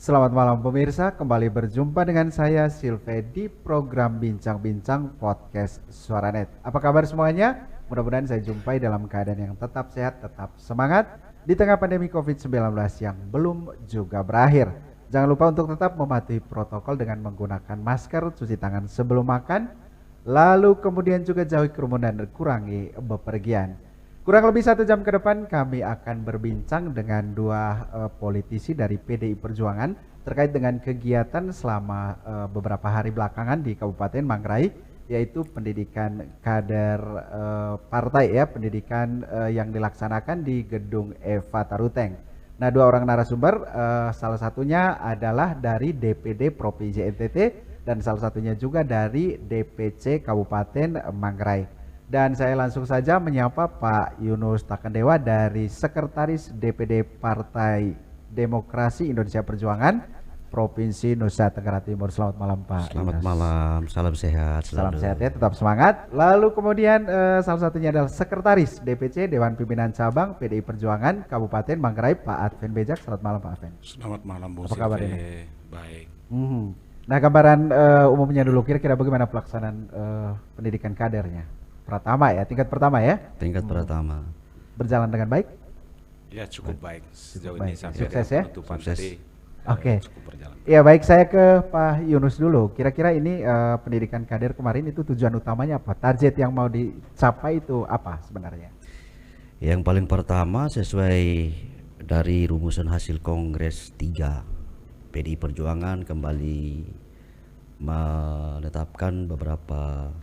Selamat malam pemirsa, kembali berjumpa dengan saya Silve di program Bincang-Bincang Podcast Suaranet. Apa kabar semuanya? Mudah-mudahan saya jumpai dalam keadaan yang tetap sehat, tetap semangat di tengah pandemi COVID-19 yang belum juga berakhir. Jangan lupa untuk tetap mematuhi protokol dengan menggunakan masker, cuci tangan sebelum makan, lalu kemudian juga jauhi kerumunan dan kurangi bepergian. Kurang lebih 1 jam ke depan kami akan berbincang dengan dua politisi dari PDI Perjuangan terkait dengan kegiatan selama beberapa hari belakangan di Kabupaten Manggarai, yaitu pendidikan kader partai ya, pendidikan yang dilaksanakan di Gedung Eva Taruteng. Nah, dua orang narasumber, salah satunya adalah dari DPD Provinsi NTT dan salah satunya juga dari DPC Kabupaten Manggarai. Dan saya langsung saja menyapa Pak Yunus Takendewa dari Sekretaris DPD Partai Demokrasi Indonesia Perjuangan Provinsi Nusa Tenggara Timur. Selamat malam Pak Selamat Yunus. malam, salam sehat. Salam sehat ya, tetap semangat. Lalu kemudian salah satunya adalah Sekretaris DPC Dewan Pimpinan Cabang PDI Perjuangan Kabupaten Manggarai Pak Adven Bejak. Selamat malam Pak Adven. Selamat malam Bu Apa kabar ini? Baik. Nah, gambaran umumnya dulu, kira-kira bagaimana pelaksanaan pendidikan kadernya? Pertama ya, tingkat pertama ya? Tingkat pertama. Berjalan dengan baik? Ya cukup baik sejauh baik. ini sampai Sukses ya? penutupan Sukses. tadi. Oke. Cukup berjalan. Ya baik, saya ke Pak Yunus dulu. Kira-kira ini pendidikan kader kemarin itu tujuan utamanya apa? Target yang mau dicapai itu apa sebenarnya? Yang paling pertama sesuai dari rumusan hasil Kongres 3 PDI Perjuangan kembali menetapkan beberapa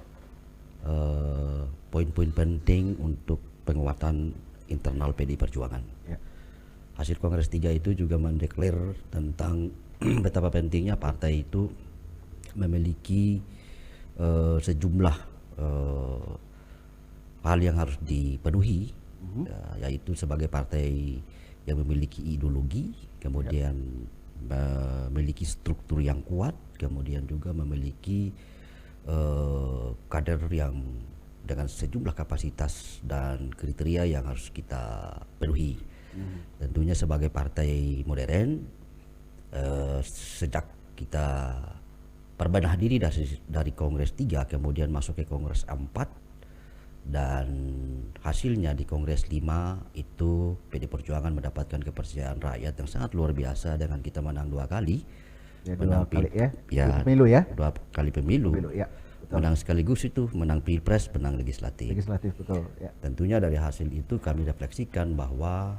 poin-poin penting untuk penguatan internal PDI Perjuangan. Ya. Hasil Kongres 3 itu juga mendeklar tentang betapa pentingnya partai itu memiliki sejumlah hal yang harus dipenuhi, yaitu sebagai partai yang memiliki ideologi, kemudian memiliki struktur yang kuat, kemudian juga memiliki kader yang dengan sejumlah kapasitas dan kriteria yang harus kita penuhi. Tentunya sebagai partai modern, sejak kita perbenah diri dari Kongres 3 kemudian masuk ke Kongres 4 dan hasilnya di Kongres 5 itu PD Perjuangan mendapatkan kepercayaan rakyat yang sangat luar biasa dengan kita menang 2 kali. Ya, Menang 2 kali ya. ya, Pemilu ya. 2 kali pemilu. Ya, betul. Menang sekaligus itu menang pilpres, menang legislatif. Legislatif betul ya. Tentunya dari hasil itu kami refleksikan bahwa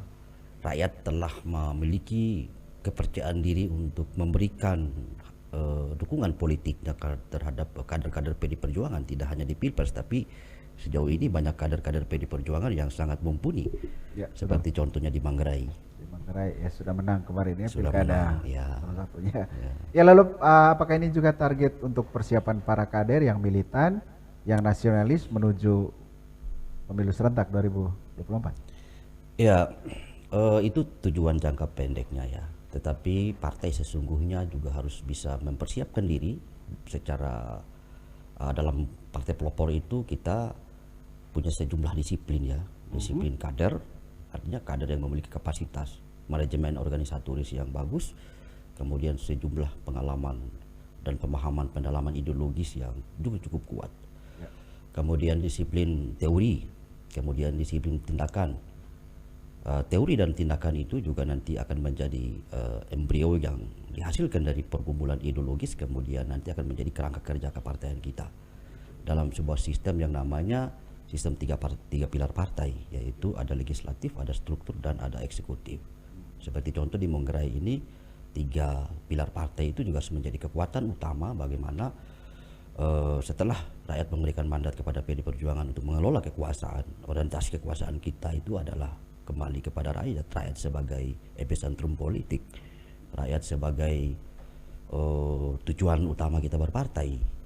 rakyat telah memiliki kepercayaan diri untuk memberikan dukungan politiknya terhadap kader-kader PD Perjuangan, tidak hanya di pilpres tapi sejauh ini banyak kader-kader PD Perjuangan yang sangat mumpuni, Ya, seperti contohnya di Manggarai. Di Manggarai ya sudah menang kemarin ya, Sudah pilkada menang, ya. salah satunya. Ya. Ya lalu apakah ini juga target untuk persiapan para kader yang militan, yang nasionalis menuju pemilu serentak 2024? Ya, itu tujuan jangka pendeknya ya. Tetapi partai sesungguhnya juga harus bisa mempersiapkan diri secara dalam partai pelopor itu kita punya sejumlah disiplin ya. Disiplin kader, artinya kader yang memiliki kapasitas, manajemen organisatoris yang bagus, kemudian sejumlah pengalaman dan pemahaman pendalaman ideologis yang juga cukup kuat. Ya. Kemudian disiplin teori, kemudian disiplin tindakan. Teori dan tindakan itu juga nanti akan menjadi embrio yang dihasilkan dari pergumulan ideologis, kemudian nanti akan menjadi kerangka kerja kepartaian kita dalam sebuah sistem yang namanya sistem tiga pilar partai, yaitu ada legislatif, ada struktur, dan ada eksekutif. Seperti contoh di Manggarai ini 3 pilar partai itu juga menjadi kekuatan utama bagaimana setelah rakyat memberikan mandat kepada PD Perjuangan untuk mengelola kekuasaan, orientasi kekuasaan kita itu adalah kembali kepada rakyat sebagai epicentrum politik, rakyat sebagai tujuan utama kita berpartai.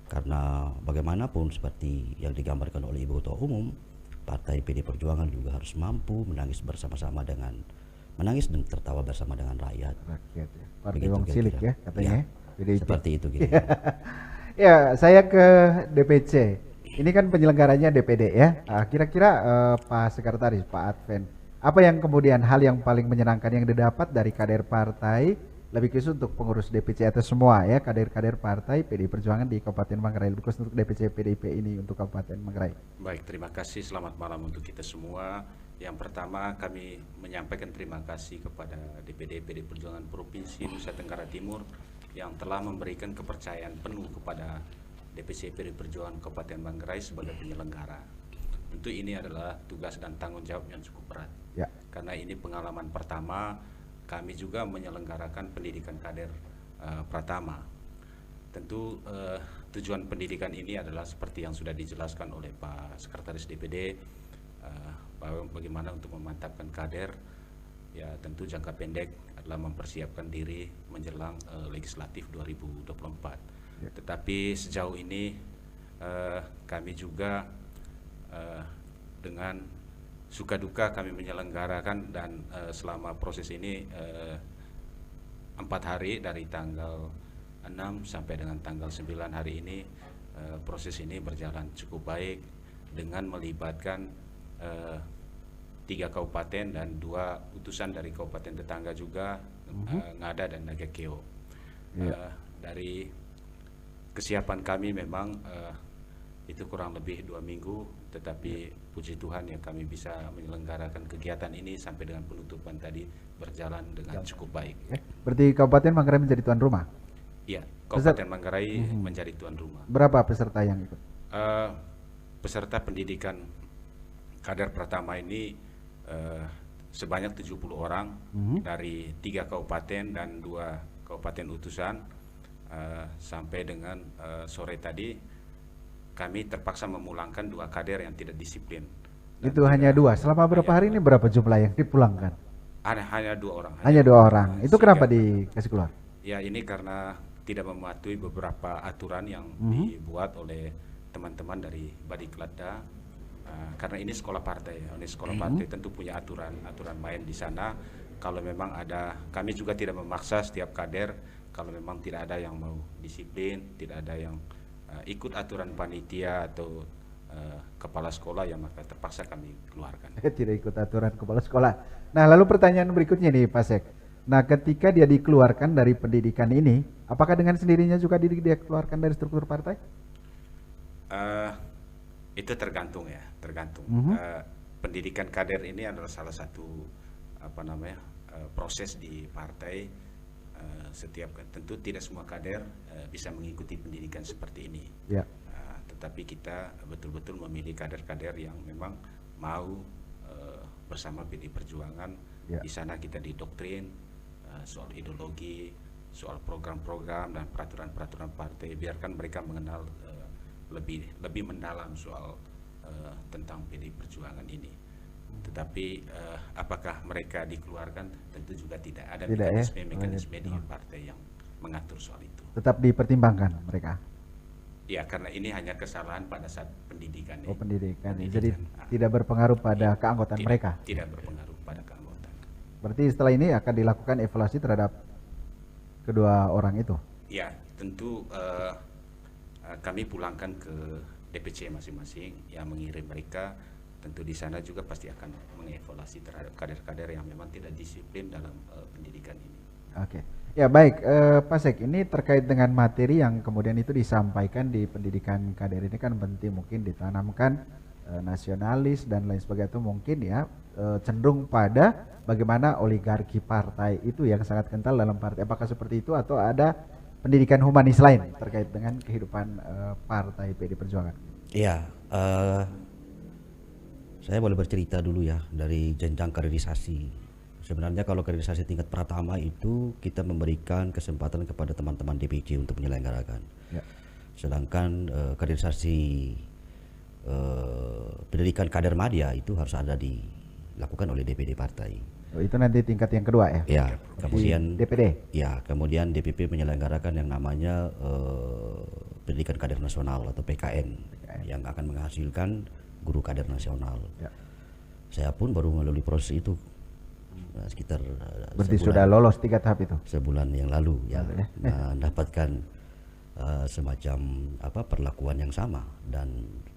Karena bagaimanapun seperti yang digambarkan oleh Ibu Ketua Umum, partai PD Perjuangan juga harus mampu menangis dan tertawa bersama dengan rakyat. Rakyat ya. Partai Begitu wong cilik ya katanya. Ya, PDIP. seperti itu gitu. Ya, saya ke DPC. Ini kan penyelenggaranya DPD ya. Kira-kira Pak Sekretaris, Pak Adven, apa yang kemudian hal yang paling menyenangkan yang didapat dari kader partai lebih khusus untuk pengurus DPC atau semua ya kader-kader partai PDI Perjuangan di Kabupaten Manggarai, lebih khusus untuk DPC PDIP ini untuk Kabupaten Manggarai. Baik, terima kasih. Selamat malam untuk kita semua. Yang pertama kami menyampaikan terima kasih kepada DPD PDI Perjuangan Provinsi Nusa Tenggara Timur yang telah memberikan kepercayaan penuh kepada DPC PDI Perjuangan Kabupaten Manggarai sebagai penyelenggara. Tentu ini adalah tugas dan tanggung jawab yang cukup berat. Ya. Karena ini pengalaman pertama kami juga menyelenggarakan pendidikan kader pratama. Tentu tujuan pendidikan ini adalah seperti yang sudah dijelaskan oleh Pak Sekretaris DPD, bahwa bagaimana untuk memantapkan kader. Ya, tentu jangka pendek adalah mempersiapkan diri menjelang legislatif 2024. Ya. Tetapi sejauh ini kami juga dengan suka duka kami menyelenggarakan dan selama proses ini 4 hari dari tanggal 6 sampai dengan tanggal 9 hari ini proses ini berjalan cukup baik dengan melibatkan 3 kabupaten dan 2 utusan dari kabupaten tetangga juga, Ngada dan Nagakeo. Dari kesiapan kami memang itu kurang lebih 2 minggu, tetapi puji Tuhan ya kami bisa menyelenggarakan kegiatan ini sampai dengan penutupan tadi berjalan dengan cukup baik. Berarti Kabupaten Manggarai menjadi tuan rumah? Iya, Kabupaten Manggarai menjadi tuan rumah. Berapa peserta yang ikut? Peserta pendidikan kader pertama ini sebanyak 70 orang dari 3 kabupaten dan 2 kabupaten utusan. Sampai dengan sore tadi kami terpaksa memulangkan 2 kader yang tidak disiplin. Itu hanya 2. Selama berapa hari ini berapa jumlah yang dipulangkan? Hanya 2 orang. Hanya 2 orang. Itu kenapa dikasih keluar? Ya, ini karena tidak mematuhi beberapa aturan yang dibuat oleh teman-teman dari Badiklatda. Karena ini sekolah partai, ini sekolah partai tentu punya aturan main di sana. Kalau memang ada, kami juga tidak memaksa setiap kader. Kalau memang tidak ada yang mau disiplin, tidak ada yang ikut aturan panitia atau kepala sekolah, ya maka terpaksa kami keluarkan. Tidak ikut aturan kepala sekolah. Nah, lalu pertanyaan berikutnya nih Pak Sek. Nah, ketika dia dikeluarkan dari pendidikan ini, apakah dengan sendirinya juga dia keluarkan dari struktur partai? Itu tergantung ya, tergantung. Pendidikan kader ini adalah salah satu proses di partai. Setiap tentu tidak semua kader bisa mengikuti pendidikan seperti ini. Ya. Tetapi kita betul-betul memilih kader-kader yang memang mau bersama PDI Perjuangan. Ya. Di sana kita didoktrin soal ideologi, soal program-program dan peraturan-peraturan partai. Biarkan mereka mengenal lebih mendalam soal tentang PDI Perjuangan ini. Tetapi apakah mereka dikeluarkan? Tentu juga tidak. Ada mekanisme di partai yang mengatur soal itu. Tetap dipertimbangkan mereka? Ya, karena ini hanya kesalahan pada saat pendidikan. Pendidikan. Jadi tidak berpengaruh pada keanggotaan mereka? Tidak berpengaruh pada keanggotaan. Berarti setelah ini akan dilakukan evaluasi terhadap kedua orang itu? Ya, tentu kami pulangkan ke DPC masing-masing yang mengirim mereka. Tentu di sana juga pasti akan mengevaluasi terhadap kader-kader yang memang tidak disiplin dalam pendidikan ini. Oke, ya baik Pak Sek, ini terkait dengan materi yang kemudian itu disampaikan di pendidikan kader ini kan penting mungkin ditanamkan nasionalis dan lain sebagainya, itu mungkin ya cenderung pada bagaimana oligarki partai itu yang sangat kental dalam partai. Apakah seperti itu atau ada pendidikan humanis lain terkait dengan kehidupan partai PDI Perjuangan? Iya. Saya boleh bercerita dulu ya dari jenjang kaderisasi. Sebenarnya kalau kaderisasi tingkat pertama itu kita memberikan kesempatan kepada teman-teman DPC untuk menyelenggarakan. Ya. Sedangkan kaderisasi pendidikan kader madya itu harus ada dilakukan oleh DPD partai. Oh, itu nanti tingkat yang kedua ya? Ya, kemudian DPD. Ya, kemudian DPP menyelenggarakan yang namanya pendidikan kader nasional atau PKN yang akan menghasilkan guru kader nasional. Ya. Saya pun baru melalui proses itu sekitar berarti sudah lolos 3 tahap itu? Sebulan yang lalu ya. Mendapatkan semacam perlakuan yang sama, dan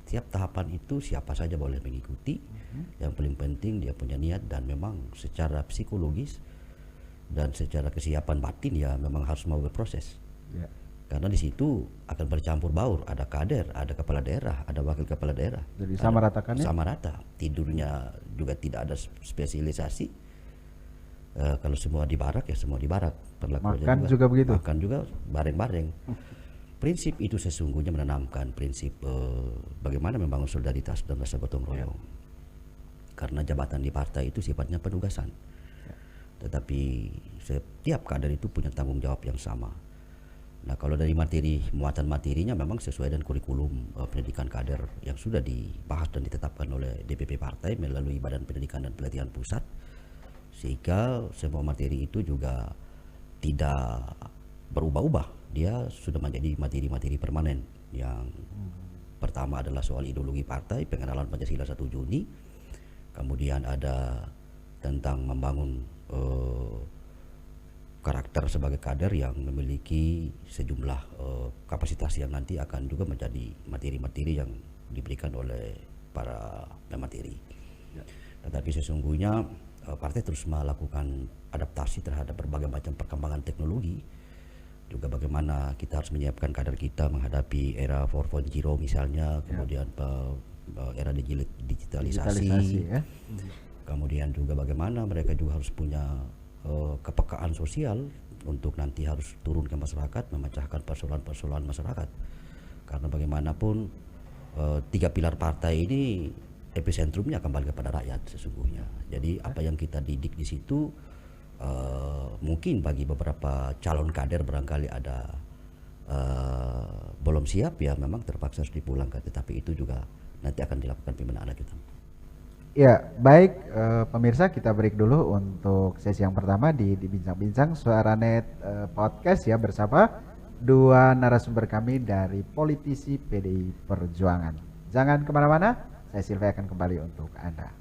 tiap tahapan itu siapa saja boleh mengikuti. Yang paling penting dia punya niat dan memang secara psikologis dan secara kesiapan batin ya memang harus mau berproses. Ya. Karena di situ akan bercampur baur, ada kader, ada kepala daerah, ada wakil kepala daerah. Jadi sama ratakannya? Sama rata. Tidurnya juga tidak ada spesialisasi. Kalau semua di barak ya semua di barak. Makan juga begitu? Makan juga bareng-bareng. Prinsip itu sesungguhnya menanamkan prinsip bagaimana membangun solidaritas dan rasa gotong royong. Karena jabatan di partai itu sifatnya penugasan. Tetapi setiap kader itu punya tanggung jawab yang sama. Nah, kalau dari muatan materinya memang sesuai dengan kurikulum pendidikan kader yang sudah dibahas dan ditetapkan oleh DPP partai melalui Badan Pendidikan dan Pelatihan Pusat, sehingga semua materi itu juga tidak berubah-ubah. Dia sudah menjadi materi-materi permanen. Yang pertama adalah soal ideologi partai, pengenalan Pancasila 1 Juni. Kemudian ada tentang membangun karakter sebagai kader yang memiliki sejumlah kapasitas yang nanti akan juga menjadi materi-materi yang diberikan oleh para pemateri. Tetapi sesungguhnya partai terus melakukan adaptasi terhadap berbagai macam perkembangan teknologi. Juga bagaimana kita harus menyiapkan kader kita menghadapi era 4.0 misalnya, kemudian era digitalisasi ya. Kemudian juga bagaimana mereka juga harus punya kepekaan sosial untuk nanti harus turun ke masyarakat memecahkan persoalan-persoalan masyarakat. Karena bagaimanapun 3 pilar partai ini episentrumnya kembali kepada rakyat sesungguhnya. Jadi apa yang kita didik di situ mungkin bagi beberapa calon kader barangkali ada belum siap ya memang terpaksa harus dipulangkan, tetapi itu juga nanti akan dilakukan pembinaan lanjutan. Ya, baik pemirsa, kita break dulu untuk sesi yang pertama di Bincang-Bincang Suaranet Podcast ya, bersama 2 narasumber kami dari politisi PDI Perjuangan. Jangan kemana-mana, saya Silvia akan kembali untuk Anda.